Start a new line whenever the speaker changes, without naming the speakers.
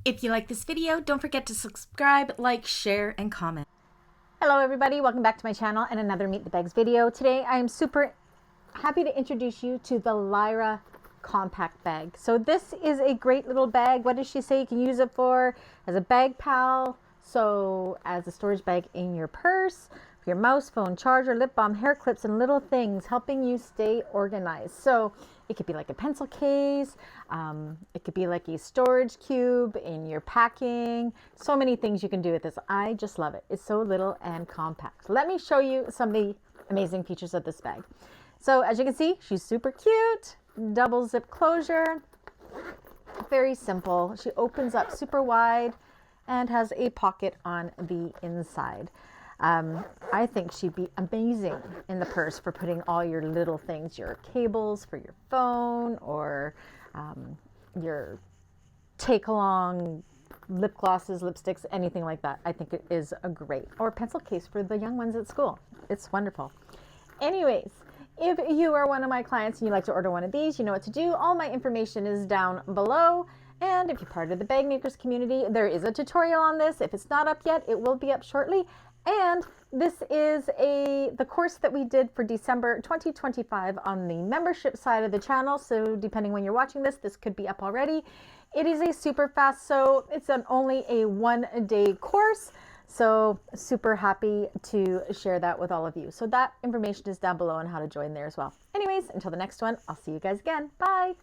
If you like this video, don't forget to subscribe, like, share, and comment.
Hello everybody, welcome back to my channel and another Meet the Bags video. Today I am super happy to introduce you to the Lyra compact bag. So this is a great little bag. What does she say you can use it for? As a bag pal, so as a storage bag in your purse, for your mouse, phone, charger, lip balm, hair clips, and little things, helping you stay organized. So it could be like a pencil case, it could be like a storage cube in your packing. So many things you can do with this. I just love it. It's so little and compact. Let me show you some of the amazing features of this bag. So as you can see, she's super cute, double zip closure, very simple. She opens up super wide and has a pocket on the inside. I think she'd be amazing in the purse for putting all your little things, your cables for your phone, or your take along lip glosses, lipsticks, anything like that. I think it is a great, or pencil case for the young ones at school. It's wonderful. Anyways, if you are one of my clients and you'd like to order one of these, you know what to do. All my information is down below. And if you're part of the bag makers community, there is a tutorial on this. If it's not up yet, it will be up shortly. And this is the course that we did for December 2025 on the membership side of the channel. So depending when you're watching this, this could be up already. It is a super fast, so it's only a 1-day course. So super happy to share that with all of you. So that information is down below on how to join there as well. Anyways, until the next one, I'll see you guys again. Bye.